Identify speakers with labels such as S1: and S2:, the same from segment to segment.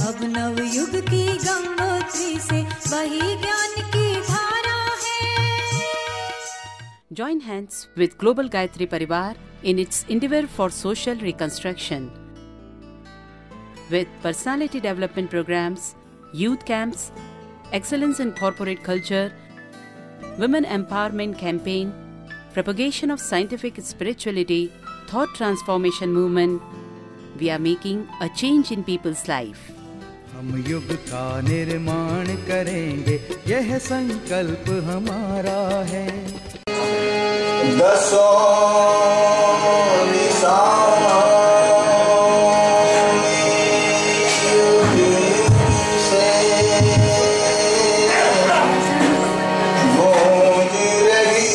S1: अब नवयुग की गंगोत्री से वही ज्ञान की धारा है।
S2: Join hands with Global Gayatri Parivar in its endeavor for social reconstruction. With personality development programs, youth camps, excellence in corporate culture, women empowerment campaign, propagation of scientific spirituality, thought transformation movement, we are making a change in people's life.
S3: हम युग का निर्माण करेंगे, यह संकल्प हमारा है।
S4: दसों दिशाओं से गूंज रही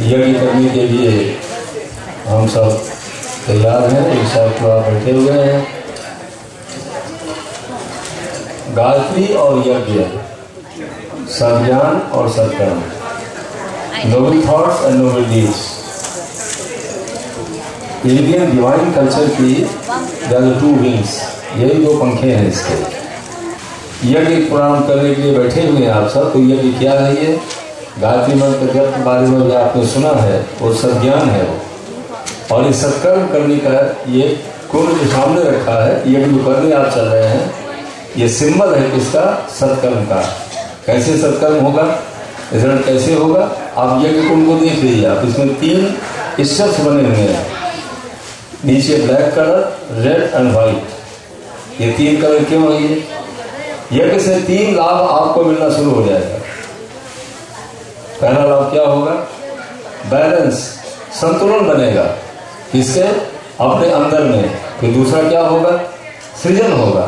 S5: यज्ञ करने के लिए हम सब तैयार हैं। एक साथ आप बैठे हुए हैं। गायत्री और यज्ञ, सज्ञान और सत्कर्म, noble thoughts and noble deeds. Indian divine culture की टू विंग्स, यही दो पंखे हैं इसके। यज्ञ प्रारंभ करने के लिए बैठे हुए हैं आप सब। तो यज्ञ क्या है? ये गायत्री मंत्र जप के बारे में आपने सुना है, वो सज्ञान है वो। और इस सत्कर्म करने का ये कुंड जो सामने रखा है, ये जो करने आप चल रहे हैं, ये सिंबल है किसका? सत्कर्म का। कैसे सत्कर्म होगा, रिजल्ट कैसे होगा? आप यज्ञ कुंड को देख लीजिए आप। इसमें 3 स्टेप्स बने हुए हैं। नीचे black colour, red and white. ये 3 कलर क्यों है? ये यज्ञ से 3 लाभ आपको मिलना शुरू हो जाएगा। पहला लाभ क्या होगा? बैलेंस, संतुलन बनेगा इससे अपने अंदर में। फिर दूसरा क्या होगा? सृजन होगा,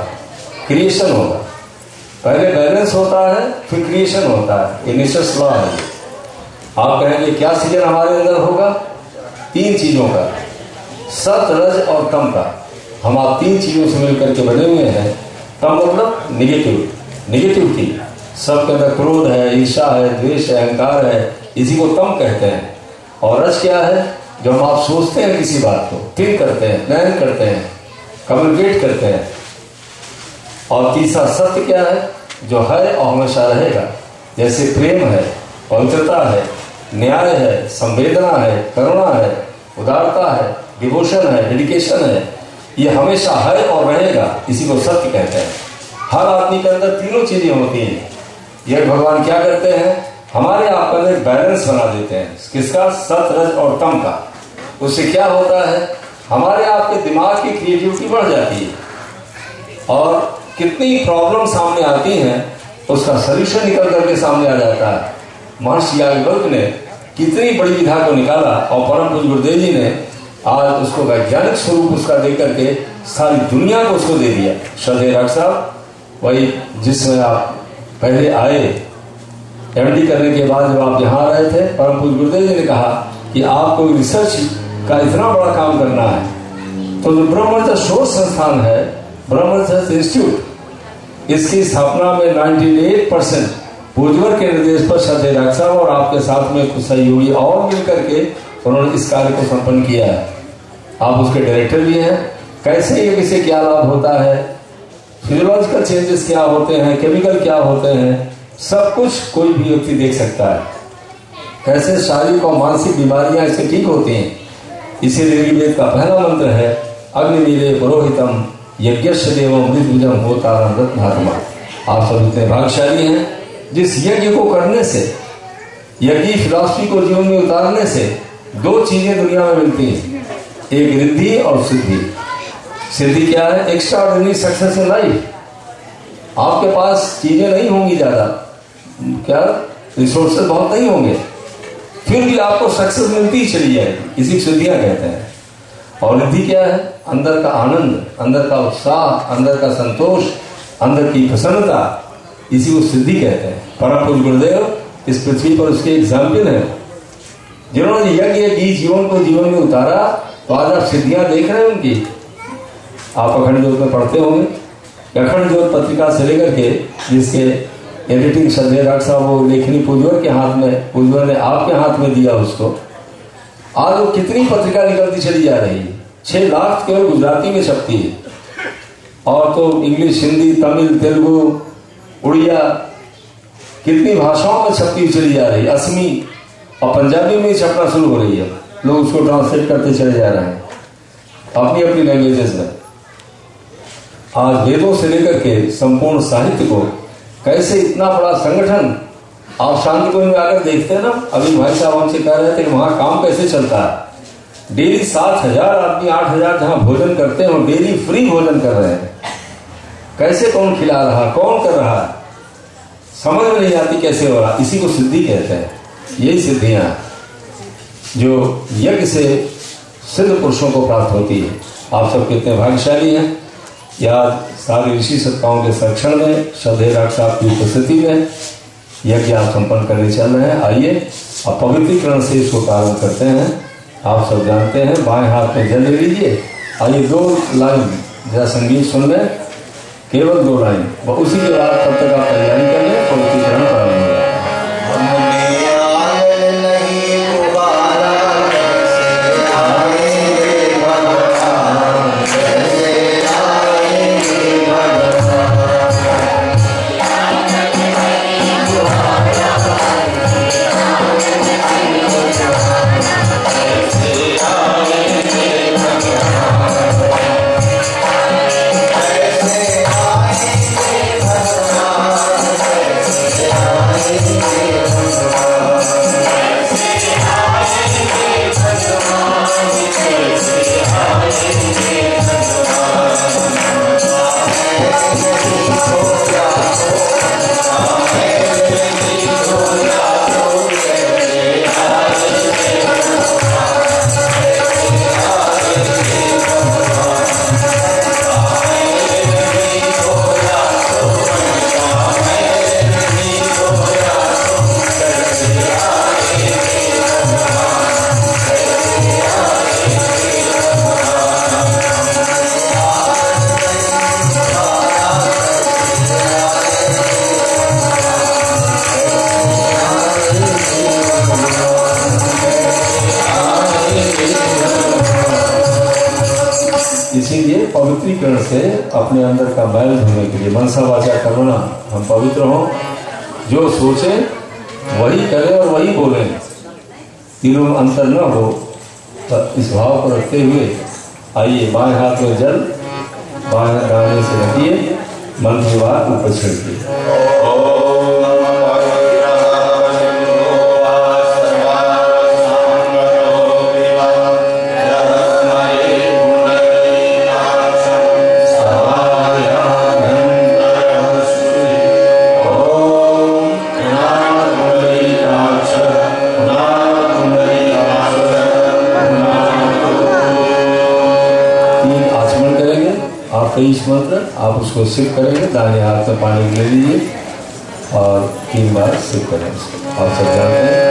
S5: क्रिएशन होगा। पहले बैलेंस होता है, फिर क्रिएशन होता है। ये निश्चित लॉ है। आप कहेंगे क्या सृजन हमारे अंदर होगा? 3 चीजों का, सत, रज और तम का। हम आप 3 चीजों से मिलकर के बने हुए हैं। तम मतलब निगेटिविटी। सबके अंदर क्रोध है, ईर्ष्या है, द्वेष है, अहंकार है, इसी को तम कहते हैं। और रज क्या है? जब आप सोचते हैं किसी बात को, थिंक करते हैं, प्लान करते हैं, कम्युनिकेट करते हैं। और तीसरा सत्य क्या है? जो है और हमेशा रहेगा। जैसे प्रेम है, पवित्रता है, न्याय है, संवेदना है, करुणा है, उदारता है, डिवोशन है, डेडिकेशन है। ये हमेशा है और रहेगा, इसी को सत्य कहते हैं। हर आदमी के अंदर तीनों चीजें होती हैं। ये भगवान क्या करते हैं? हमारे आप पर एक बैलेंस बना देते हैं। किसका? सत, रज और तम का। उससे क्या होता है? हमारे आपके दिमाग की क्रिएटिविटी बढ़ जाती है और कितनी प्रॉब्लम सामने आती हैं उसका सॉल्यूशन निकल करके सामने आ जाता है। महर्षि याज्ञवल्क्य ने कितनी बड़ी विधा को निकाला और परम पूज्य गुरुदेव जी ने आज उसको वैज्ञानिक स्वरूप उसका दे करके सारी दुनिया को उसको दे दिया। श्रद्धेय डॉक्टर साहब, वही जिसमें आप पहले आए, एमडी करने के बाद जब आप यहाँ रहे थे, परम पूज्य गुरुदेव जी ने कहा कि आपको रिसर्च का इतना बड़ा काम करना है, तो जो ब्रह्मचर्य शोध संस्थान है, ब्रह्मचर्य इंस्टीट्यूट, इसकी स्थापना में 98% पूज्यवर के निर्देश पर श्रद्धेय डॉक्टर साहब और आपके साथ में कुछ सहयोगी और मिलकर के उन्होंने इस कार्य को संपन्न किया है। आप उसके डायरेक्टर भी हैं। कैसे ये किसे क्या लाभ होता है, फिजियोलॉजिकल चेंजेस क्या होते हैं, केमिकल क्या होते हैं, सब कुछ कोई भी व्यक्ति देख सकता है। कैसे शारीरिक और मानसिक बीमारियां इससे ठीक होती हैं। इसीलिए ऋग्वेद का पहला मंत्र है अग्निमीले पुरोहितम यज्ञस्य देवम मृत्युजम होतारम रत्नात्मा। आप सब इतने भाग्यशाली हैं जिस यज्ञ को करने से, यज्ञ फिलॉसफी को जीवन में उतारने से दो चीजें दुनिया में मिलती हैं, एक रिद्धि और सिद्धि। सिद्धि क्या है? Extra ordinary success in life. आपके पास चीजें नहीं होंगी ज्यादा, क्या रिसोर्सेज बहुत नहीं होंगे, फिर भी आपको सक्सेस मिलती ही चली जाएगी, इसी सिद्धियां कहते हैं। और रिद्धि क्या है? अंदर का आनंद, अंदर का उत्साह, अंदर का संतोष, अंदर की प्रसन्नता, इसी को सिद्धि कहते हैं। परम पूज्य गुरुदेव इस पृथ्वी पर उसके एग्जाम्पल है, जिन्होंने यज्ञ की जीवन को जीवन में उतारा। तो आज आप सिद्धियां देख रहे हैं उनकी। आप अखंड ज्योत में पढ़ते होंगे, अखंड ज्योत पत्रिका से लेकर के जिसके एडिटिंग श्रद्धेय डॉक्टर साहब वो लेखनी पूज्यवर के हाथ में, पूज्यवर ने आपके हाथ में दिया उसको। आज वो कितनी पत्रिका निकलती चली जा रही है, 6 लाख केवल गुजराती में छपती है, और तो इंग्लिश, हिंदी, तमिल, तेलुगु, उड़िया, कितनी भाषाओं में छपती चली जा रही है। असमी और पंजाबी में छपना शुरू हो रही है, लोग उसको ट्रांसलेट करते चले जा रहे हैं अपनी अपनी लैंग्वेजेस में। आज वेदों से लेकर के संपूर्ण साहित्य को कैसे इतना बड़ा संगठन, आप शांतिकुंज में आकर देखते हैं ना, अभी भाई साहब हमसे कह रहे थे कि वहां काम कैसे चलता है। डेली 7,000 आदमी, 8,000 जहां भोजन करते हैं, डेली फ्री भोजन कर रहे हैं। कैसे कौन खिला रहा, कौन कर रहा है, समझ में नहीं आती कैसे हो रहा। इसी को सिद्धि कहते हैं। यही सिद्धियां जो यज्ञ से सिद्ध पुरुषों को प्राप्त होती है। आप सब कितने भाग्यशाली हैं। या सारे ऋषि सत्ताओं के संरक्षण में, श्रद्धेय डॉक्टर साहब की उपस्थिति में यज्ञ आप संपन्न करने चल रहे हैं। आइए अब पवित्रीकरण से इसको प्रारंभ करते हैं। आप सब जानते हैं, बाएं हाथ में जल ले लीजिए। आइए 2 लाइन जरा संगीत सुन लें, केवल 2 लाइन, उसी के बाद तब तक आप तैयारी कर लें, पवित्रीकरण प्रारंभ होगा। इसीलिए पवित्रीकरण से अपने अंदर का मैल धोने के लिए मनसा वाचा कर्मणा हम पवित्र हों। जो सोचे वही करें और वही बोलें, तीनों में अंतर न हो। तो इस भाव को रखते हुए आइए बाएं हाथ में जल बाएं दाने से रखिए, मन के बाद ऊपर छिड़किए। मंत्र आप आप उसको सिप करेंगे, दाहिने हाथ में पानी ले लीजिए और 3 बार सिप करें उसको। आप सब जानते हैं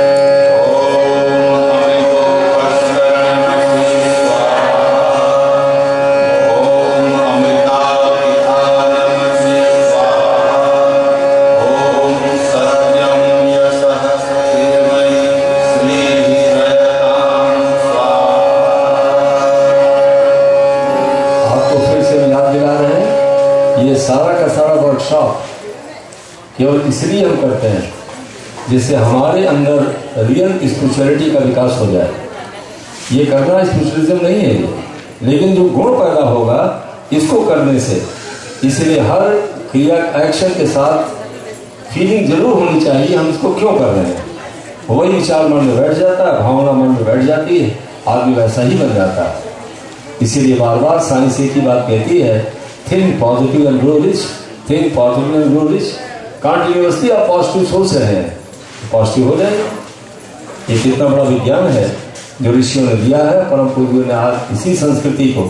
S5: केवल इसलिए हम करते हैं जिससे हमारे अंदर रियल स्पिरिचुअलिटी का विकास हो जाए। ये करना स्पिरिचुअलिज्म नहीं है ये, लेकिन जो गुण पैदा होगा इसको करने से, इसलिए हर क्रिया एक्शन के साथ फीलिंग जरूर होनी चाहिए हम इसको क्यों कर रहे हैं। वही विचार मन में बैठ जाता है, भावना मन में बैठ जाती है, आदमी वैसा ही बन जाता है। इसीलिए बार बार साइंस की बात कहती है, think positive and grow rich, think positive and grow rich. Continuously आप पॉजिटिव सोच रहे हैं, पॉजिटिव हो जाएगा। ये कितना बड़ा विज्ञान है जो ऋषियों ने दिया है, परम पूज्यों ने आज इसी संस्कृति को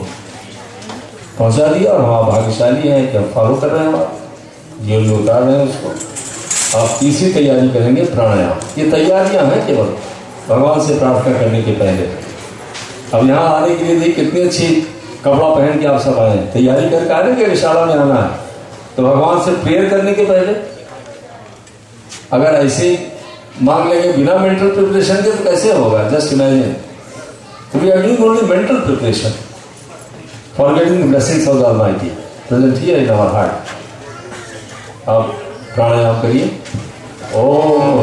S5: पहुंचा दिया और हम भाग्यशाली हैं कि हम फॉलो कर रहे हैं, जीवन में उतार रहे हैं उसको। आप तीसरी तैयारी करेंगे प्राणायाम। ये तैयारियां हैं केवल भगवान से प्रार्थना करने के पहले। अब यहाँ आने के लिए देखिए कितनी अच्छी कपड़ा पहन के आप सब आए, तैयारी करके आ रहे हैं कि विशाला में आना है, तो भगवान से प्रेयर करने के पहले अगर ऐसे मांग लेंगे बिना मेंटल प्रिपरेशन के तो कैसे होगा। जस्ट इमेजिन, तो we are doing only mental preparation for getting the blessings of the Almighty present here in our heart. आप प्राणायाम करिए। ओम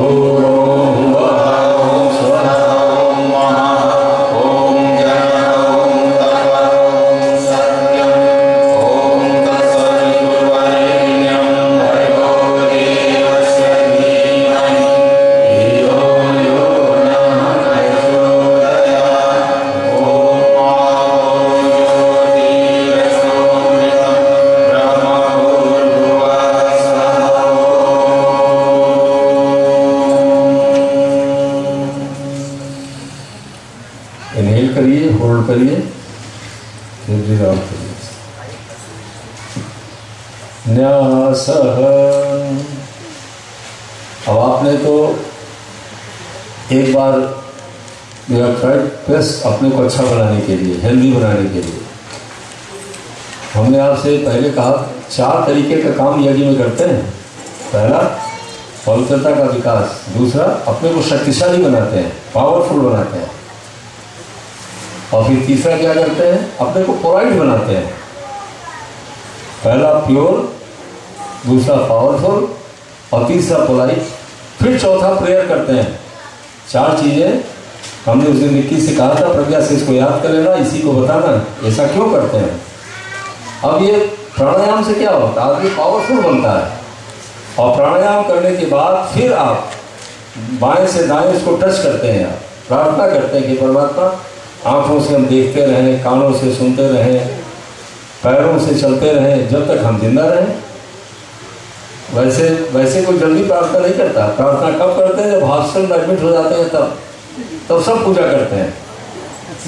S5: करिए, न्यासः। अब आपने तो एक बार प्रेस अपने को अच्छा बनाने के लिए, हेल्दी बनाने के लिए, हमने आपसे पहले कहा 4 तरीके का काम यज्ञ में करते हैं। पहला पवित्रता का विकास, दूसरा अपने को शक्तिशाली बनाते हैं, पावरफुल बनाते हैं, और फिर तीसरा क्या करते हैं, अपने को पोलाइट बनाते हैं। पहला प्योर, दूसरा पावरफुल और तीसरा पोलाइट, फिर चौथा प्रेयर करते हैं। 4 चीजें हमने उस दिन निक्की से कहा था, प्रज्ञा से इसको याद कर लेना, इसी को बताना ऐसा क्यों करते हैं। अब ये प्राणायाम से क्या होता है, आदमी पावरफुल बनता है, और प्राणायाम करने के बाद फिर आप बाएं से दाएं उसको टच करते हैं, आप प्रार्थना करते हैं कि परमात्मा आंखों से हम देखते रहें, कानों से सुनते रहें, पैरों से चलते रहें, जब तक हम जिंदा रहें। वैसे कोई जल्दी प्रार्थना नहीं करता। प्रार्थना कब करते हैं, जब हॉस्पिटल में एडमिट हो जाते हैं, तब सब पूजा करते हैं,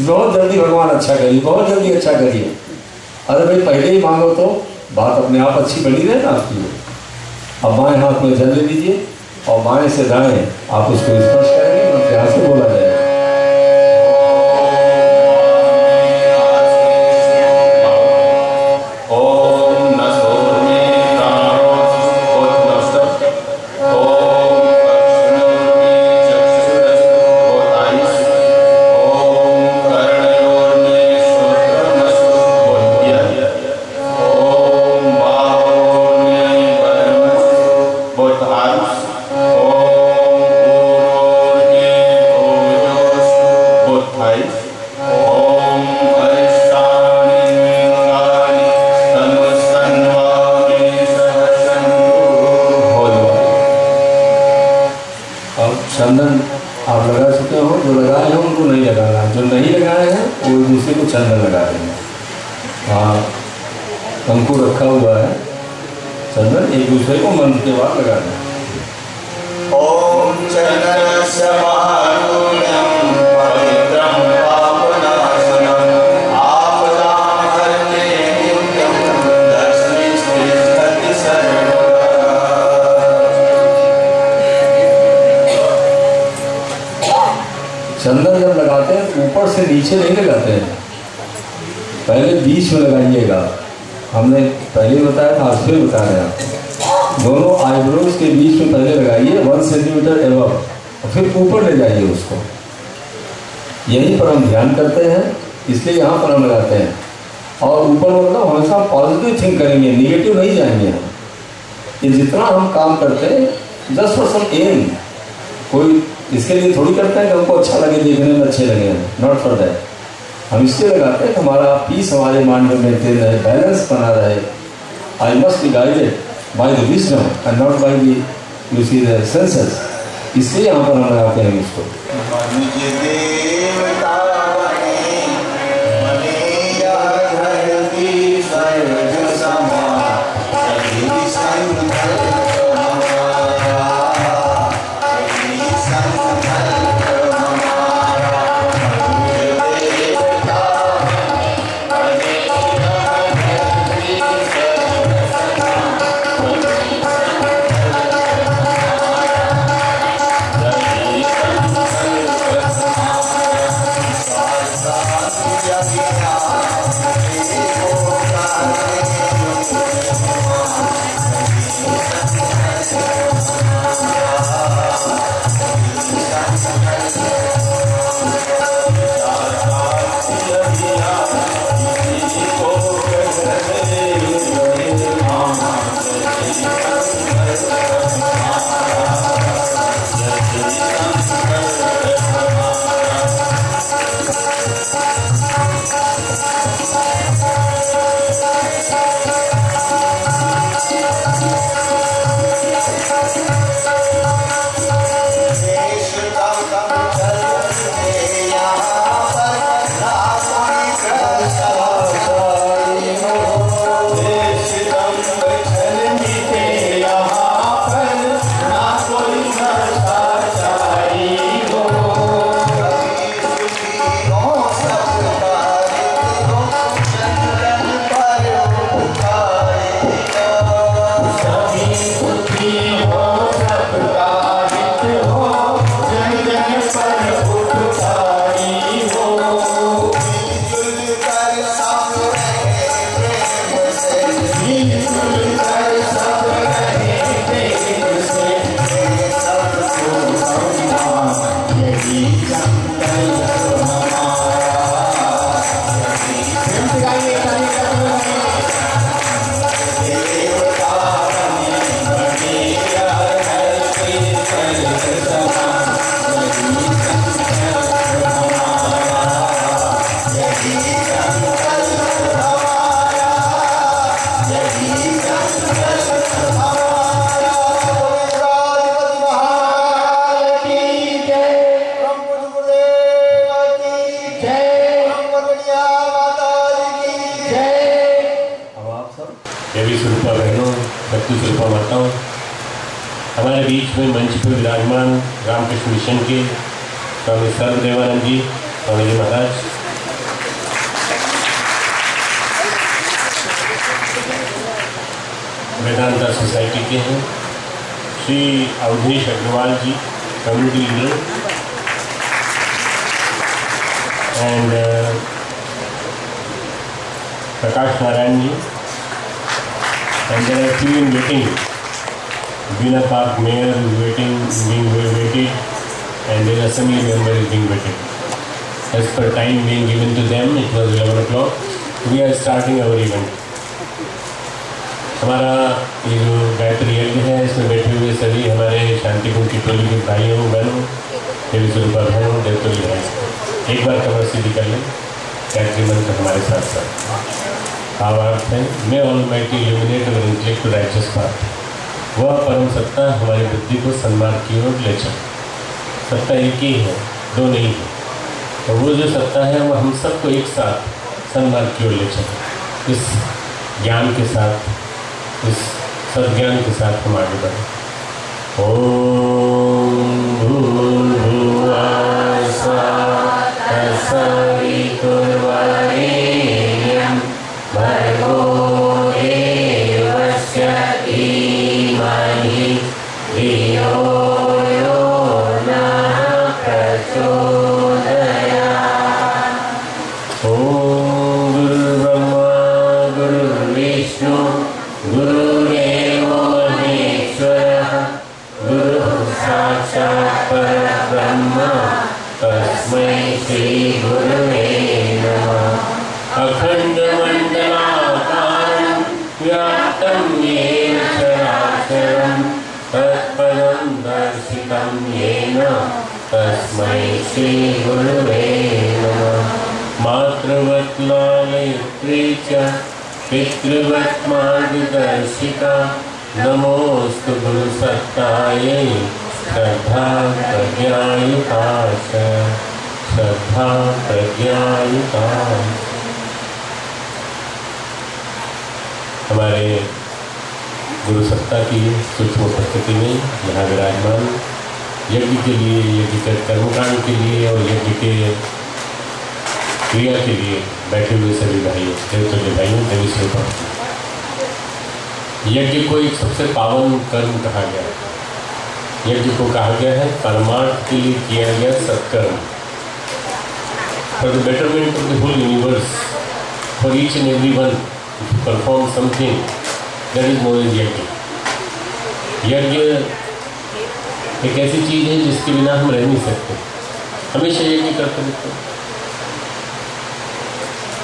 S5: बहुत जल्दी भगवान अच्छा करिए, बहुत जल्दी अच्छा करिए। अरे भाई पहले ही मांगो तो बात अपने आप अच्छी बनी रहे ना आपकी। अब बाएं हाथ में जल ले लीजिए और बाएं से दाएं आप उसको स्पर्श करेंगे, मंत्र यहाँ से बोला जाएगा। चंदन आप लगा चुके हो, जो लगाए हैं उनको नहीं लगाना, जो नहीं लगाए हैं वो दूसरे को चंदन लगा देंगे। हाँ, अंकुर रखा हुआ है चंदन, एक दूसरे को मंत्र के बाद लगा दें।
S4: ओम चंदनस्य महारूण्यं पवित्रं पापनाशनं आपदां हरते नित्यं दर्शनीस्ते
S5: चंदन जब लगाते हैं तो ऊपर से नीचे नहीं लगाते हैं, पहले बीच में लगाइएगा। हमने पहले बताया था, आज फिर बता रहे हैं। दोनों आईब्रोज के बीच में पहले लगाइए 1 सेंटीमीटर एबव, और फिर ऊपर ले जाइए उसको। यहीं पर हम ध्यान करते हैं, इसलिए यहाँ पर हम लगाते हैं। और ऊपर मतलब हमेशा पॉजिटिव थिंक करेंगे, निगेटिव नहीं जाएंगे हम। ये जितना हम काम करते हैं जस्ट फॉर सम एम, कोई इसके लिए थोड़ी करते हैं कि हमको अच्छा लगे, देखने में अच्छे लगे, नॉट फॉर दैट। हम इसलिए लगाते हैं कि हमारा पीस हमारे माइंड में मेंटेन रहे, बैलेंस बना रहे। I must be guided by the wisdom and not by the you see the senses. इसलिए यहाँ पर हम लगाते हैं इसको।
S6: हमारे बीच में मंच पर विराजमान रामकृष्ण मिशन के स्वामी सर्वदेवानंद जी, स्वामी जी महाराज, वेदांता सोसाइटी के हैं Shri Awadhesh Agrawal ji, community leader, and Prakash Narayan ji, and there are few in waiting. Vina Park Mayor is waiting, being waited, and the assembly member is being waited. As per time being given to them, it was 11 o'clock. We are starting our event. हमारा ये जो गायत्री यज्ञ है, इसमें बैठे हुए सभी हमारे शांतिकुंज की टोली के भाइयों बहनों, देवी स्वरूपा बहनों, देवतोली भाई, एक बार कमर सीधी कर लें। गायत्री मंत्र हमारे साथ साथ आवाज है, may almighty illuminate our intellect to righteous path. वह परम सत्ता हमारी बुद्धि को सन्मार्ग की ओर ले चले। सत्ता एक ही है, दो नहीं है, और वो जो सत्ता है वो हम सबको एक साथ सन्मार्ग की ओर ले चले। इस ज्ञान के साथ, इस सद्ज्ञान के साथ हम आगे बढ़ें। ओम भूर्भुवः स्वः तत्सवितुर्वरेण्यं भर्गो देवस्य धियो यो नः प्रचोदयात्। तं येन तस्मै श्रीगुरुवे नमः। मातृवत् लालयित्री च पितृवत् मार्गदर्शिका नमोऽस्तु गुरुसत्तायै श्रद्धा प्रज्ञायुता च श्रद्धा प्रज्ञायुता। हमारे गुरु सत्ता की सूक्ष्म उपस्थिति में यहाँ विराजमान यज्ञ के लिए, यज्ञ के कर्मकांड के लिए और यज्ञ के क्रिया के लिए बैठे हुए सभी भाइयों, देवतुल्य भाइयों, देवी स्वरूप। यज्ञ को एक सबसे पावन कर्म कहा गया है। यज्ञ को कहा गया है परमार्थ के लिए किया गया सत्कर्म। For the betterment of the whole universe, for each and every one to perform something, that is known as यज्ञ। यज्ञ एक ऐसी चीज है जिसके बिना हम रह नहीं सकते, हमेशा यज्ञ करते रहते हैं।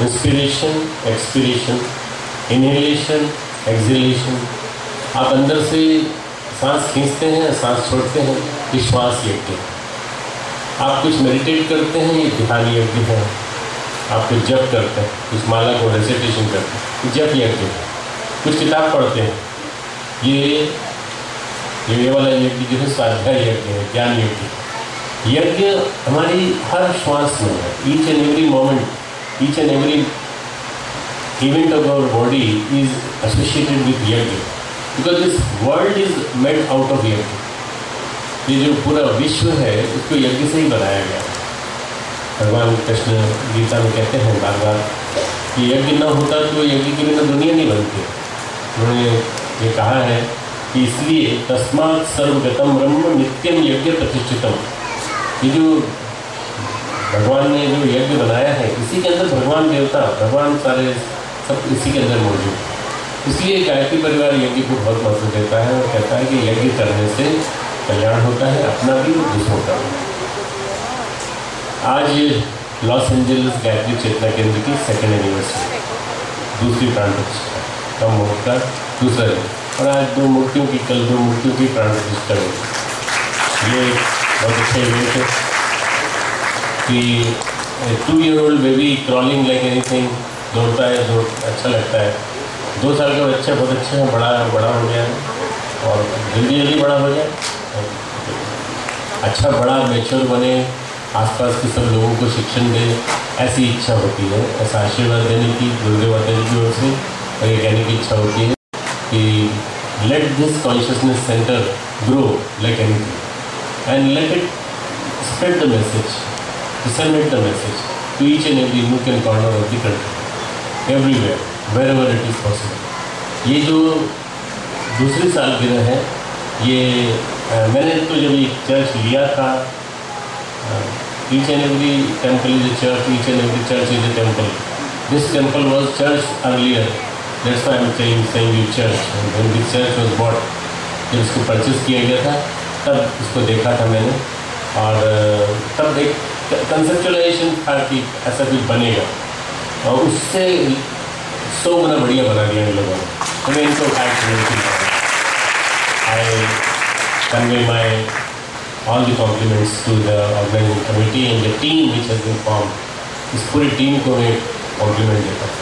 S6: Inspiration, expiration, inhalation, exhalation. आप अंदर से सांस खींचते हैं, सांस छोड़ते हैं, ये श्वास यज्ञ। आप कुछ मेडिटेट करते हैं, ये ध्यान यज्ञ है। आप कुछ जप करते हैं, कुछ माला को रेसिटेशन करते हैं, जप यज्ञ। कुछ किताब पढ़ते हैं, ये वाला यज्ञ जो है स्वाध्याय यज्ञ है, ज्ञान यज्ञ। यज्ञ हमारी हर श्वास में है। Each and every moment, each and every event of our body is associated with yagya, because this world is made out of yagya. ये जो पूरा विश्व है उसको यज्ञ से ही बनाया गया। भगवान कृष्ण गीता में कहते हैं बार बार कि यज्ञ न होता तो यज्ञ के बिना दुनिया नहीं बनती। उन्होंने ये कहा है कि इसलिए तस्मात् सर्वगतम ब्रह्म नित्यम यज्ञ प्रतिष्ठितम। ये जो भगवान ने जो यज्ञ बनाया है, इसी के अंदर भगवान देवता, भगवान सारे सब इसी के अंदर मौजूद। इसलिए गायत्री परिवार यज्ञ को बहुत महत्व देता है और कहता है कि यज्ञ करने से कल्याण होता है, अपना भी और दूसरों का भी। आज लॉस एंजल्स गायत्री चेतना केंद्र की 2nd एनिवर्सरी, दूसरी प्राण प्रतिष्ठा का मुहूर्त का दूसरा दिन, और आज कल 2 मूर्तियों की प्राण प्रतिष्ठा हुई। ये बहुत अच्छा इवेंट है कि 2-year-old baby crawling like anything, दौड़ता है, अच्छा लगता है। 2 साल का बच्चा बहुत अच्छा है, बड़ा हो गया है और जल्दी बड़ा हो जाए, अच्छा बड़ा मैच्योर बने, आसपास के सब लोगों को शिक्षण दे, ऐसी इच्छा होती है। ऐसा आशीर्वाद देने की गुरुदेव माता जी की ओर से और ये कहने की इच्छा होती है कि let this consciousness centre grow like anything and let it spread the message, disseminate the message to each and every nook and corner of the country, everywhere, wherever it is possible. ये जो दूसरी सालगिरह है, ये मैंने तो जब ये चर्च लिया था, each and every temple is a church, each and every church is a temple. This temple was church earlier, that's why I am saying you church. And when this church was bought, जब इसको purchase किया गया था तब इसको देखा था मैंने, और तब एक कंसेप्चुलाइजेशन था कि ऐसा कुछ बनेगा, और उससे 100 गुना बढ़िया बना दिया इन लोगों ने। तो मैं इनको I convey my all the compliments to the organizing committee and the team which has been formed। इस पूरी टीम को मैं कॉम्प्लीमेंट देता हूँ।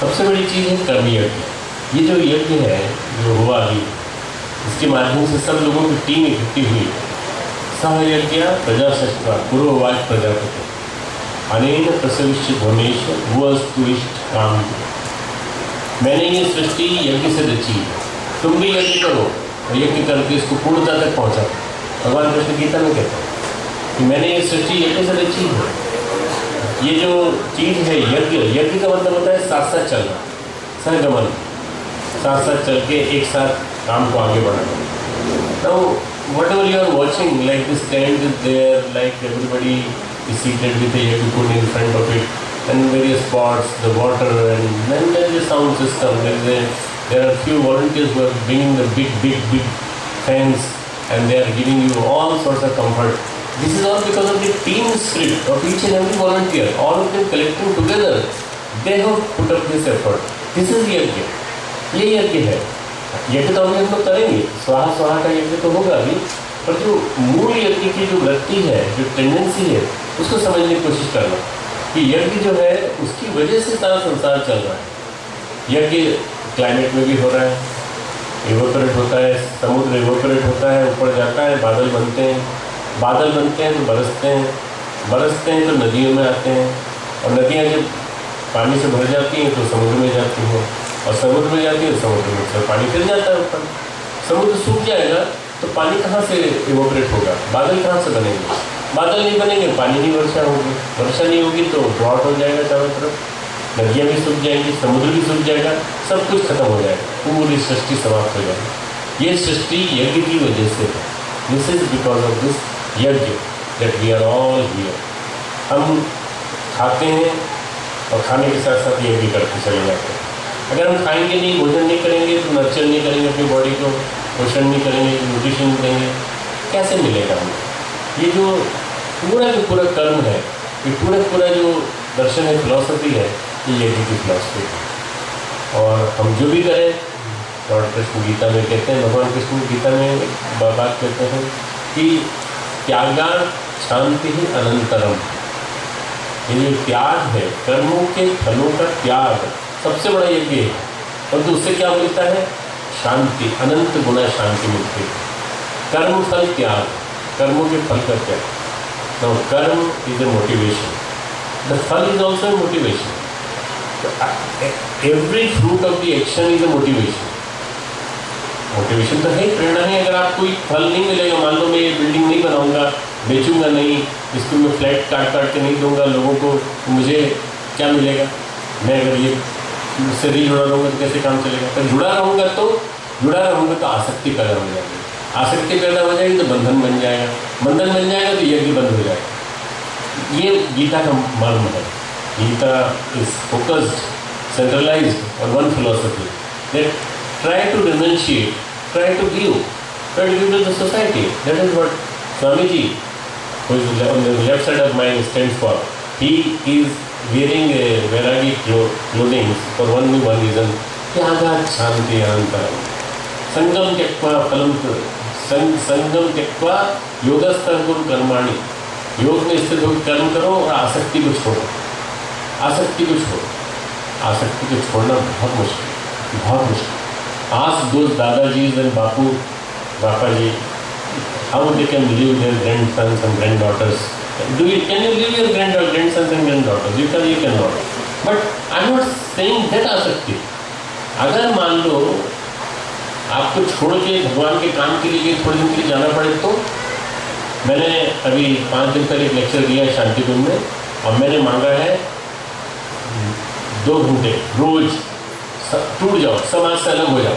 S6: सबसे बड़ी चीज़ है कर्म यज्ञ। ये जो यज्ञ है जो हुआ अभी, इसके माध्यम से सब लोगों की टीम इकट्ठी हुई। सहयज्ञ प्रजासत्ता पूर्ववाच प्रजापति अनेन प्रसविष्य भुवनेश वस्तु इष्ट काम। मैंने ये सृष्टि यज्ञ से रची, तुम भी यज्ञ करो और यज्ञ करके इसको पूर्णता तक पहुँचा। भगवान कृष्ण गीता में कहते हैं कि मैंने ये सृष्टि यज्ञ से रची है। ये जो चीज़ है यज्ञ, यज्ञ का मतलब होता है साथ साथ चलना, सहगमन, साथ साथ चल के एक साथ काम को आगे बढ़ाना। Now whatever you are watching, like this tent is there, like everybody is seated with a yakupun in front of it, and various pots, the water, and then there is a sound system. There are few volunteers who are bringing the big fans, and they are giving you all sorts of comfort. This is all because of the team spirit of each and every volunteer, all of them collecting together. They have put up this effort. This is यज्ञ, ये यज्ञ है। यज्ञ तो हम लोग करेंगे, स्वाहा स्वाहा का यज्ञ तो होगा अभी, पर जो मूल यज्ञ की जो वृत्ति है, जो टेंडेंसी है, उसको समझने की कोशिश करना कि यज्ञ जो है उसकी वजह से सारा संसार चल रहा है। यज्ञ क्लाइमेट में भी हो रहा है, इवोपरेट होता है, समुद्र इवोपरेट होता है, ऊपर जाता है, बादल बनते हैं, बादल बनते हैं तो बरसते हैं, बरसते हैं तो नदियों में आते हैं, और नदियाँ जब पानी से भर जाती हैं तो समुद्र में जाती हैं, और समुद्र में जाती है तो समुद्र में से पानी फिर जाता है ऊपर। समुद्र सूख जाएगा तो पानी कहाँ से इवोपरेट होगा, बादल कहाँ से बनेंगे, बादल नहीं बनेंगे, पानी नहीं वर्षा होगी, वर्षा नहीं होगी तो ड्रॉट हो जाएगा चारों तरफ, नदियाँ भी सूख जाएंगी, समुद्र भी सूख जाएगा, सब कुछ खत्म हो जाएगा, पूरी सृष्टि समाप्त हो जाएगी। ये सृष्टि यज्ञ की वजह से है। This is because of this yagya that we are all here. हम खाते हैं और खाने के साथ साथ यज्ञ करते चले जाते हैं। अगर हम खाएंगे नहीं, भोजन नहीं करेंगे तो नर्चर नहीं करेंगे अपनी बॉडी को, पोषण नहीं करेंगे, न्यूट्रिशन नहीं देंगे, कैसे मिलेगा हमें? ये जो पूरा कर्म है, ये पूरा जो दर्शन है, फिलॉसफी है, ये यज्ञ की फिलॉसफी है। और हम जो भी करें, लॉर्ड कृष्ण गीता में कहते हैं, भगवान कृष्ण गीता में बात कहते हैं कि त्यागा शांति ही अनंतरम। ये जो त्याग है, कर्मों के फलों का त्याग सबसे बड़ा यज्ञ है। और उससे क्या मिलता है? शांति, अनंत गुना शांति मिलती है। कर्म फल त्याग, कर्मों के फल का त्याग। तो कर्म इज ए मोटिवेशन, द फल is also a motivation. Every fruit of the action is a motivation. Motivation तो है, प्रेरणा है। अगर आप कोई फल नहीं मिलेगा, मान लो मैं ये बिल्डिंग नहीं बनाऊंगा, बेचूंगा नहीं, इसको मैं फ्लैट काट के नहीं दूंगा लोगों को, तो मुझे क्या मिलेगा? मैं अगर ये उससे नहीं जुड़ा रहूँगा तो कैसे काम चलेगा? पर जुड़ा रहूँगा तो आसक्ति पैदा हो जाएगी, आसक्ति पैदा हो जाएगी तो बंधन बन जाएगा, बंधन बन जाएगा तो यज्ञ बंद हो जाएगा। ये गीता का मर्म है। Gita is focused, centralised on one philosophy that try to renunciate, try to give to the society. That is what Swamiji, who is on the left side of mine, stands for. He is wearing a Vairagi clothing for one reason. त्यागा शांति अनंतरम। संगम त्यक्त्वा फलम, संगम त्यक्त्वा योगस्थं कुरु कर्माणि। योग में स्थित होकर कर्म करो और आसक्ति को छोड़ो, आसक्ति को छोड़ो। आसक्ति को छोड़ना बहुत मुश्किल, बहुत मुश्किल। Ask those Dadajis and Bapa ji, how they can leave their grandsons and granddaughters. Can you leave your grandsons and granddaughters? You cannot. But I'm not saying that आसक्ति। अगर मान लो आपको छोड़ के भगवान के काम के लिए थोड़े दिन के लिए जाना पड़े तो, मैंने अभी 5 दिन पहले एक लेक्चर दिया है शांतिकुंज में, और मैंने मांगा है 2 घंटे रोज टूट जाओ, समाज से अलग हो जाओ,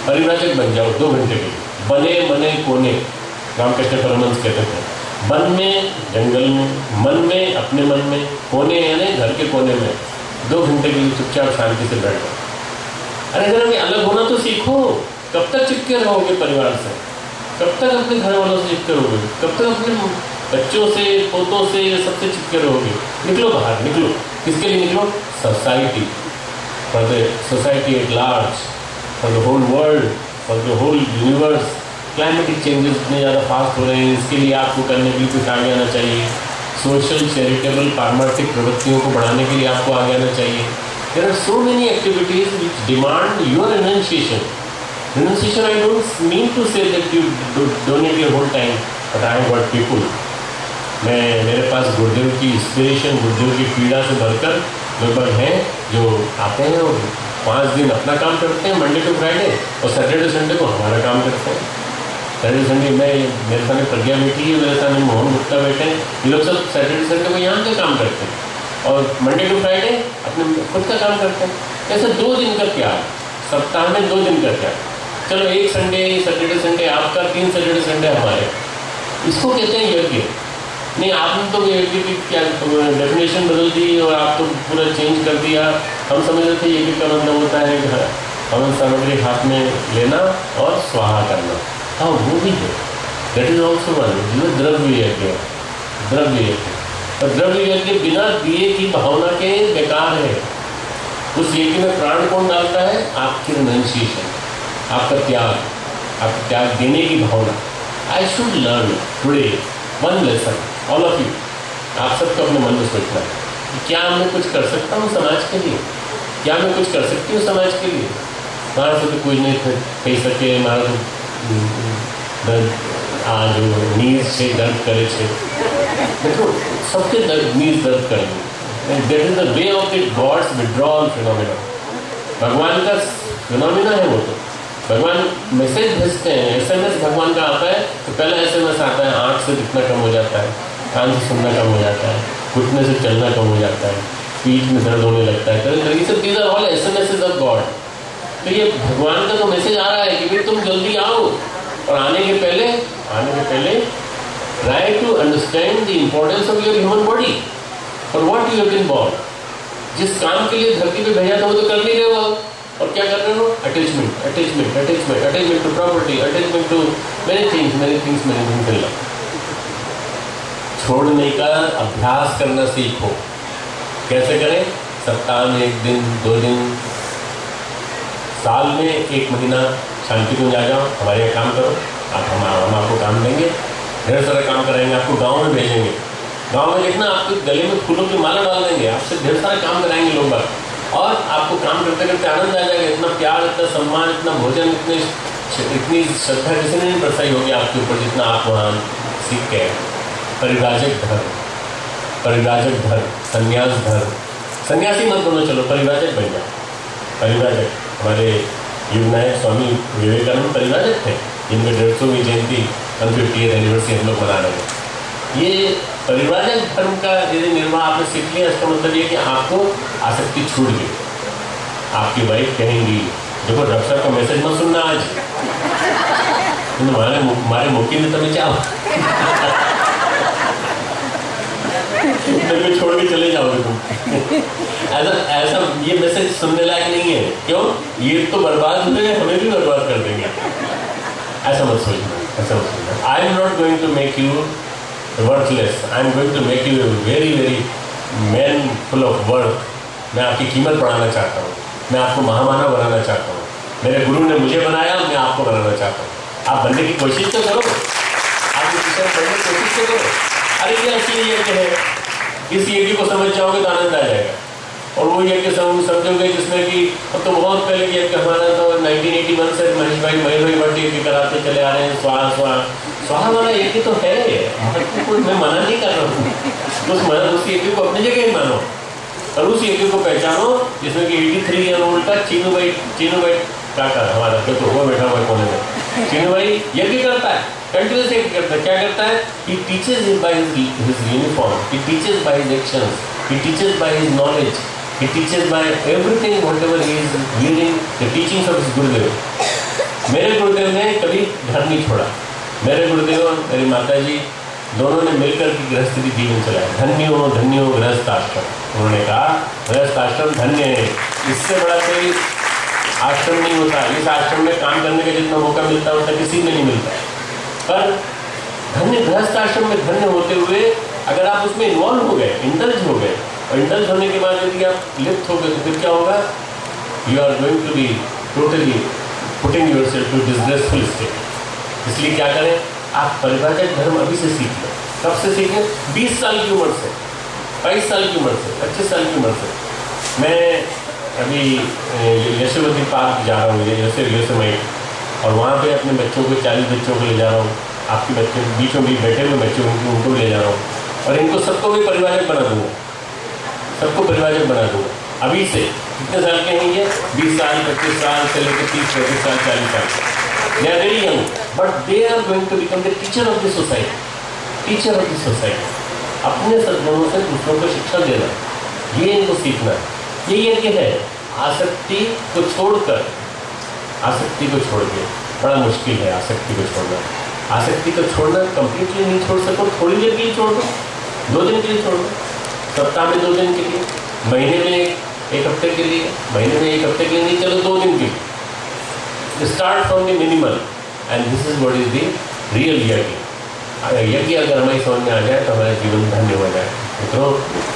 S6: परिव्राजक बन जाओ 2 घंटे के लिए। बने मने कोने, रामकृष्ण परमहंस कहते थे, वन में जंगल में, मन में अपने मन में, कोने यानी घर के कोने में 2 घंटे के लिए चुपचाप शांति से बैठ जाओ। अरे अगर हमें अलग होना तो सीखो। कब तक चिपके रहोगे परिवार से? कब तक अपने घर वालों से चिपके रहोगे? कब तक अपने बच्चों से, पोतों से, सबसे चिपके रहोगे? निकलो बाहर, निकलो। किसके लिए निकलो? Society, for the society at large, for the whole world, for the whole universe. Climatic changes इतने ज़्यादा फास्ट हो रहे हैं, इसके लिए आपको करने के लिए कुछ आगे आना चाहिए। सोशल चैरिटेबल पारमार्थिक प्रवृत्तियों को बढ़ाने के लिए आपको आगे आना चाहिए। There are so many activities which demand your renunciation. Renunciation, I don't mean to say that you donate your whole time, but I have got people. मेरे पास गुरुदेव की इंस्पिरेशन, गुरुदेव की पीड़ा से भरकर लगभग हैं जो आते हैं और 5 दिन अपना काम करते हैं, मंडे टू फ्राइडे, और सैटरडे संडे को हमारा काम करते हैं। सैटरडे संडे मेरे सामने प्रज्ञा बेटी है, मेरे सामने मोहन गुप्ता बैठे हैं, ये लोग सब सैटरडे संडे को यहाँ के काम करते हैं, और मंडे टू फ्राइडे अपने खुद का काम करते हैं। ऐसे 2 दिन का त्याग, सप्ताह में 2 दिन का त्याग। चलो एक संडे, सैटरडे संडे आपका, 3 सैटरडे संडे हमारे, इसको कहते हैं यज्ञ। नहीं, आपने तो यज्ञ की क्या डेफिनेशन बदल दी और आप तो पूरा चेंज कर दिया। हम समझ रहे थे यज्ञ का मतलब होता है हवन सामग्री हाथ में लेना और स्वाहा करना। हाँ, वो भी है, दैट इज ऑल्सो वन, द्रव्य यज्ञ, द्रव्य यज्ञ। और द्रव्य यज्ञ बिना दिए की भावना के बेकार है। उस यज्ञ में प्राण कौन डालता है? आपकी रिनंसिएशन, आपका त्याग, आपका त्याग देने की भावना। I should learn today one lesson, all of you, आप सबको अपने मन में सोचना है कि क्या मैं कुछ कर सकता हूँ समाज के लिए, क्या मैं कुछ कर सकती हूँ समाज के लिए। मारा से तो कुछ नहीं कही सके, मारा तो दर्द आज नीज से दर्द करे छे, देखो सबके दर्द नीज दर्द करेंगे। That is the way of the gods withdrawal phenomena, भगवान का फिनोमेना है वो। तो भगवान मैसेज भेजते हैं, SMS भगवान का आता है तो पहला SMS आता है आँख से दिखना कम हो जाता है, कान से सुनना कम हो जाता है, घुटने से चलना कम हो जाता है, पीठ में दर्द होने लगता है, तरह तरह से these are all SMSs of God. तो ये भगवान का तो मैसेज आ रहा है कि भाई तुम जल्दी आओ, और आने के पहले try to understand the importance of your human body और what you have been born. जिस काम के लिए धरती पे भेजा था वो तो कर नहीं रहे हो, और क्या कर रहे हो? Attachment to property, attachment to many things in life. छोड़ने का अभ्यास करना सीखो। कैसे करें? सप्ताह में 1 दिन 2 दिन, साल में 1 महीना शांति कुंज आ जाओ, हमारे यहाँ काम करो। हम आपको काम देंगे, ढेर सारा काम कराएंगे, आपको गांव में भेजेंगे। गांव में देखना आपके गले में फूलों की माला डाल देंगे, आपसे ढेर सारा काम कराएंगे लोग बाग, और आपको काम करते करते आनंद आ जाएगा। इतना प्यार, इतना सम्मान, इतना भोजन, इतनी श्रद्धा किसी ने नहीं बरसाई होगी आपके ऊपर जितना आप वहाँ सीख के। परिव्राजक धर्म, संन्यास धर्म, सन्यासी मत बनो, चलो परिव्राजक बन जाओ। परिव्राजक, हमारे युगनायक स्वामी विवेकानंद परिव्राजक थे, जिनके 150वीं जयंती 150th एनिवर्सरी हम लोग मना रहे हैं। ये परिव्राजक धर्म का यदि निर्वाह आपने सीख लिया, इसका मतलब ये कि आपको आसक्ति छूट गई। आपकी वाइफ कहेंगी देखो रक्षा का मैसेज मत सुनना आज, तुम्हारे मुखी ने तुम्हें क्या छोड़ के चले जाओगे तुम। ऐसा ये मैसेज सुनने लायक नहीं है। क्यों? ये तो बर्बाद हुए, हमें भी बर्बाद कर देंगे। ऐसा मत सोचना। I am not going to make you worthless, I am going to make you very man full of worth. मैं आपकी कीमत बढ़ाना चाहता हूँ, मैं आपको महामानव बनाना चाहता हूँ। मेरे गुरु ने मुझे बनाया, मैं आपको बनाना चाहता हूँ। आप बनने की कोशिश तो करो, आप बनने की कोशिश तो करो। अरे ये असली यज्ञ है, इस यज्ञ को समझ जाओगे तो आनंद आ जाएगा। और वो यज्ञ समझोगे जिसमें कि अब तो बहुत पहले यज्ञ हमारा तो 1981 से महेश भाई भट्ट यज्ञ कराते चले आ रहे हैं। स्वाहा वाला यज्ञ तो है, मैं मना नहीं कर रहा हूँ। उस यज्ञ को अपनी जगह ही मानो और उस यज्ञ को पहचानो जिसमें कि 83 ईयर ओल्ड का चीनू भाई काका हमारा तो हुआ बैठा हुआ कोने में। चीनू भाई यज्ञ करता है, कंटिन्यूस यज्ञ करता है। क्या करता है? he teaches by his uniform, he teaches by his actions, he teaches by his knowledge, he teaches by everything whatever he is reading the teachings of his गुरुदेव। मेरे गुरुदेव ने कभी घर नहीं छोड़ा। मेरे गुरुदेव और मेरी माता जी दोनों ने मिलकर के गृहस्थी जीवन चलाया। धन्य हो गृहस्थ आश्रम। उन्होंने कहा गृहस्थ आश्रम धन्य है, इससे बड़ा कोई आश्रम नहीं होता। इस आश्रम में काम करने का जितना मौका मिलता है उतना किसी में नहीं मिलता। पर धन्य गृहस्थ आश्रम में धन्य होते हुए अगर आप उसमें इन्वॉल्व हो गए, इंडल्ज हो गए, और इंडल्ज होने के बाद यदि आप लिप्त हो गए तो फिर क्या होगा? You are going to be totally putting yourself to disgraceful state. इसलिए क्या करें? आप परिव्राजक धर्म अभी से सीख लें। कब से सीखें? 20 साल की उम्र से, 22 साल की उम्र से, 25 साल की उम्र से। मैं अभी यशोवती पार्क जा रहा हूँ, योसेमाइट, और वहाँ पे अपने बच्चों को 40 बच्चों को ले जा रहा हूँ। आपके बच्चे बीचों बीच बैठे हुए बच्चों उनको भी ले जा रहा हूँ, और इनको सबको भी परिवारक बना दूँगा, सबको परिवारक बना दूँगा अभी से। कितने साल के हैं ये? 20 साल, 25 साल से लेकर 30, 35 साल, 40 साल। They are very young, but they are going to become the teacher of the society. Teacher of the society. अपने सद्गुणों से दूसरों को शिक्षा देना, ये इनको सीखना है। ये यज्ञ है। आसक्ति को छोड़कर, आसक्ति को छोड़ के बड़ा मुश्किल है आसक्ति को छोड़ना। आसक्ति को छोड़ना कंप्लीटली नहीं छोड़ सको, थोड़ी देर के लिए छोड़ दो, 2 दिन के लिए छोड़ दो, सप्ताह में 2 दिन के लिए, महीने में 1 हफ्ते के लिए, महीने में 1 हफ्ते के लिए नहीं, चलो 2 दिन के लिए। Start from the minimal and this is what is the real यज्ञ। यज्ञ अगर हमारी समझ में आ जाए तो हमारा जीवन धन्य हो जाए। मित्रों,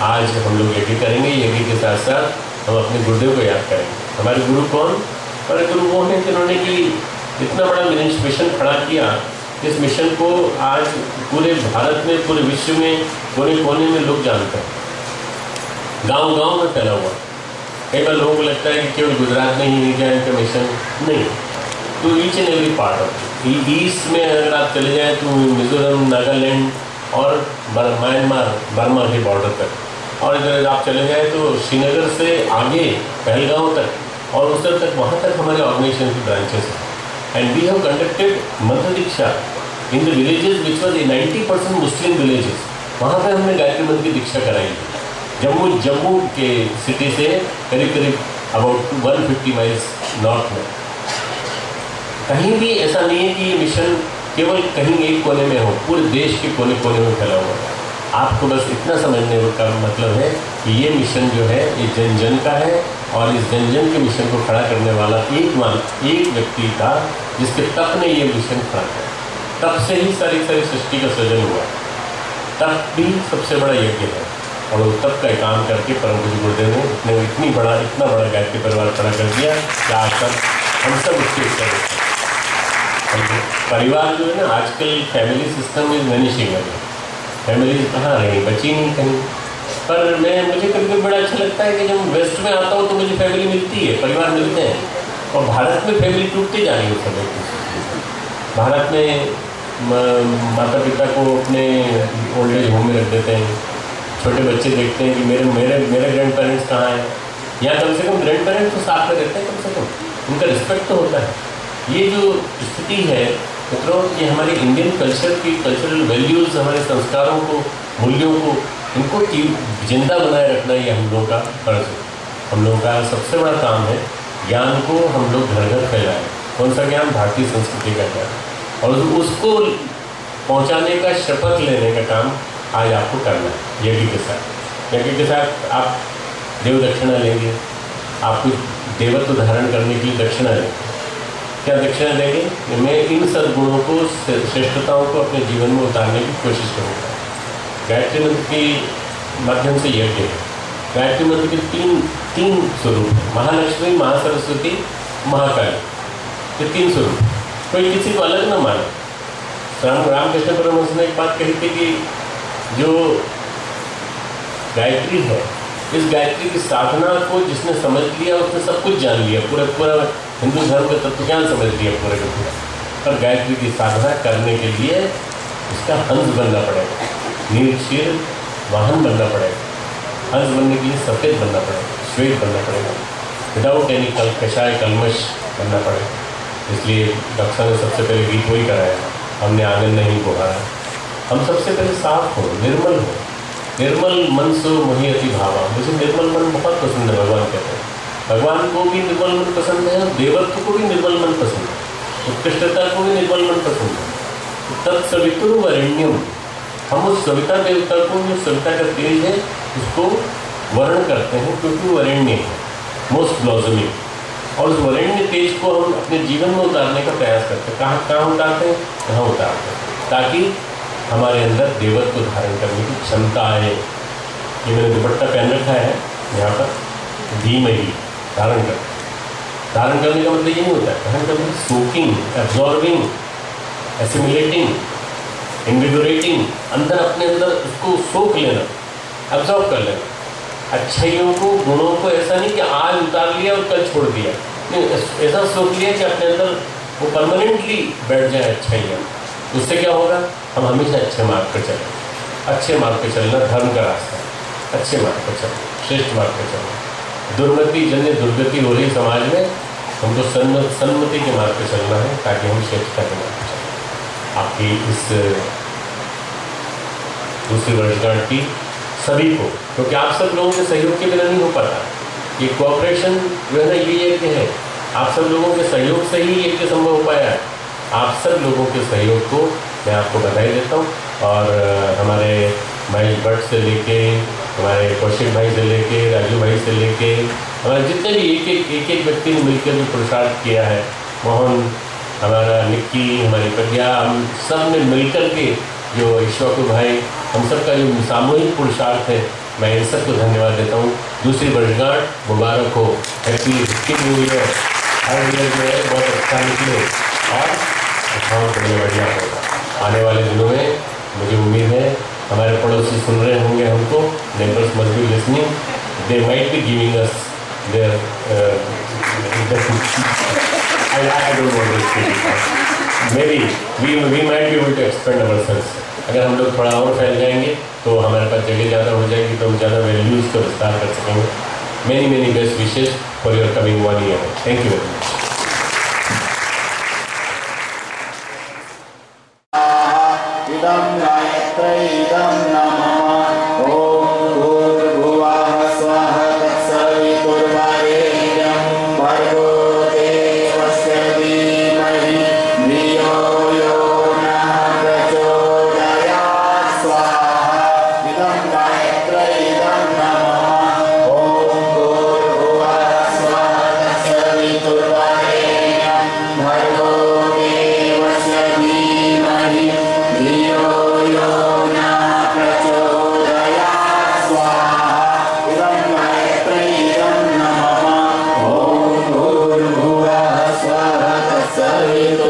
S6: आज हम लोग यज्ञ करेंगे, यज्ञ के साथ साथ हम अपने गुरुदेव को याद करेंगे। हमारे गुरु कौन? हमारे गुरु वो हैं जिन्होंने कि इतना बड़ा मेनिफेस्टेशन खड़ा किया इस मिशन को आज पूरे भारत में, पूरे विश्व में, कोने कोने में लोग जानते हैं, गांव-गांव में फैला हुआ। कई बार लोगों को लगता है कि केवल गुजरात में ही इंडिया का मिशन, नहीं, तो each and every part of east में अगर आप चले जाएँ तो मिजोरम, नागालैंड और म्यांमार, बर्मा के बॉर्डर तक, और इधर आप चले जाएँ तो श्रीनगर से आगे पहलगांव तक और उधर तक, वहाँ तक हमारे ऑर्गेनाइजेशन की ब्रांचेस हैं। And we have conducted mantra diksha in the villages which was 90% Muslim villages. वहाँ पर हमने गायत्री मंत्र की दीक्षा कराई है। जम्मू के सिटी से करीब करीब अबाउट 150 माइल्स नॉर्थ में। कहीं भी ऐसा नहीं है कि ये मिशन केवल कहीं एक कोने में हो, पूरे देश के कोने कोने में फैला हुआ है। आपको बस इतना समझने का मतलब है कि ये मिशन जो है ये जन जन का है, और इस जन जन के मिशन को खड़ा करने वाला एक व्यक्ति था जिसके तप ने ये मिशन खड़ा किया। तब से ही सारी सृष्टि का सृजन हुआ। तप भी सबसे बड़ा यज्ञ है, और वो तप का काम करके परम पूज्य गुरुदेव ने इतना बड़ा गायत्री परिवार खड़ा कर दिया कि आज तक हम सब उसके परिवार जो है ना, आजकल फैमिली सिस्टम इज वैनिशिंग है। फैमिली कहाँ रही, बची नहीं कहीं। पर मुझे कभी कभी बड़ा अच्छा लगता है कि जब वेस्ट में आता हूँ तो मुझे फैमिली मिलती है, परिवार मिलते हैं, और भारत में फैमिली टूटती जा रही है समय। भारत में माता पिता को अपने ओल्ड एज होम में रख देते हैं, छोटे बच्चे देखते हैं कि मेरे ग्रैंड पेरेंट्स कहाँ हैं। यहाँ कम से कम ग्रैंड पेरेंट्स तो साथ में रहते हैं, कम से कम उनका रिस्पेक्ट तो होता है। ये जो स्थिति है मित्रों, ये हमारे इंडियन कल्चर की कल्चरल वैल्यूज़, हमारे संस्कारों को, मूल्यों को, इनको जिंदा बनाए रखना ये हम लोगों का फर्ज है। हम लोगों का सबसे बड़ा काम है ज्ञान को हम लोग घर घर फैलाएं। कौन सा ज्ञान? भारतीय संस्कृति का ज्ञान, और उसको पहुंचाने का, शपथ लेने का काम आज आपको करना है। यज्ञ के साथ आप देव दक्षिणा लेंगे, आपको देवत्व धारण करने के लिए दक्षिणा लेंगे। क्या दक्षिणा देंगे? मैं इन सद्गुणों को, श्रेष्ठताओं को अपने जीवन में उतारने की कोशिश करूँगा। गायत्री मंत्र के माध्यम से यज्ञ है। गायत्री मंत्र के तीन स्वरूप हैं, महालक्ष्मी, महासरस्वती, महाकाली, ये 3 स्वरूप। कोई किसी को अलग ना माने। रामकृष्ण परमहंस ने एक बात कही थी कि जो गायत्री है, इस गायत्री की साधना को जिसने समझ लिया उसने सब कुछ जान लिया, पूरा हिंदू धर्म का तत्वज्ञान समझ लिया पूरे का पूरा। पर गायत्री की साधना करने के लिए उसका हंस बनना पड़ेगा, नील क्षीर वाहन बनना पड़ेगा। हंस बनने के लिए सफ़ेद बनना पड़ेगा, श्वेत बनना पड़ेगा, विदाउट एनी कशाय कलमश बनना पड़ेगा। इसलिए डॉक्टर ने सबसे पहले गीत वही कराया, हमने आंगन नहीं बुहारा। हम सबसे पहले साफ हो, निर्मल हो। निर्मल मन सो मोहि अति भावा। मुझे निर्मल मन बहुत पसंद है, भगवान कहते हैं। भगवान को भी निर्मल मन पसंद है, देवत्व को भी निर्मल मन पसंद है, उत्कृष्टता को भी निर्मल मन पसंद है। तत्सवितुर्वरेण्यम, हम उस सविता देवता को, जो सविता का तेज है, उसको वर्ण करते हैं, क्योंकि वरेण्य है, मोस्ट ब्लॉसमिंग। और उस वरेण्य तेज को हम अपने जीवन में उतारने का प्रयास करते हैं। कहाँ उतारते हैं? यहाँ उतारते हैं, ताकि हमारे अंदर देवत्व को धारण करने की क्षमता आए। ये मैंने दुपट्टा पहन रखा है यहाँ पर, धीमहि धारण करने का मतलब ये नहीं होता है। धारण करना सोकिंग, एब्जॉर्बिंग, एसिमिलेटिंग, इन्विगोरेटिंग, अंदर अपने अंदर उसको सोख लेना, एब्जॉर्ब कर लेना। अच्छाइयों को, गुणों को ऐसा नहीं कि आज उतार लिया और कल छोड़ दिया, नहीं, ऐसा सोच लिया कि अपने अंदर वो परमानेंटली बैठ जाए अच्छाइयाँ। उससे क्या होगा? हम हमेशा अच्छे मार्ग पर चलें। अच्छे मार्ग पर चलना धर्म का रास्ता है। अच्छे मार्ग पर चलना, श्रेष्ठ मार्ग पर चलना। दुर्मति जन्य दुर्गति हो रही समाज में, हमको सन्मति के मार्ग पर चलना है, ताकि हम श्रेष्ठता के मार्ग पर चलें। आपकी इस दूसरी वर्षगांठ की सभी को, क्योंकि आप सब लोगों के सहयोग के बिना नहीं हो पाता। ये कोऑपरेशन जो है ना, ये यज्ञ है। आप सब लोगों के सहयोग से ही यज्ञ संभव हो पाया है। आप सब लोगों के सहयोग को मैं आपको बधाई देता हूँ। और हमारे महेश भट्ट से लेके, हमारे कौशिक भाई से लेके, राजू भाई से लेके, हमारे जितने भी एक एक व्यक्ति ने मिलकर जो पुरुषार्थ किया है, मोहन, हमारा निक्की, हमारी प्रज्ञा, हम सब ने मिलकर के जो ईश्वर भाई, हम सब का जो सामूहिक पुरुषार्थ है, मैं इन सबको धन्यवाद देता हूँ। दूसरी वर्षगांठ मुबारक हो, हैप्पी न्यू ईयर। हर ईयर जो है बहुत अच्छा निकले और बहुत बढ़िया होगा। आने वाले दिनों में मुझे उम्मीद है हमारे पड़ोसी सुन रहे होंगे हमको, neighbours must be listening, they might be giving us there I don't want to speak. Maybe we might be able to expand ourselves. अगर हम लोग थोड़ा और फैल जाएंगे तो हमारे पास जगह ज़्यादा हो जाएगी, तो हम ज़्यादा वैल्यूज़ का विस्तार कर सकेंगे. Many best wishes for your coming 1 year. Thank you very much.
S4: idam gayatre idam namah om bhurbhuvah swaha tatsaviturvarenyam bhargo devasya dhimahi dhiyo yo nah prachodayat swaha idam gayatre idam namah om bhurbhuvah swaha tatsaviturvarenyam bhargo devasya dhimahi धियो यो न प्रचोदयात् स्वाहा इदं गायत्री इदं नमः ॐ भूर्भुवः स्वः तत्सवितुर्वरेण्यं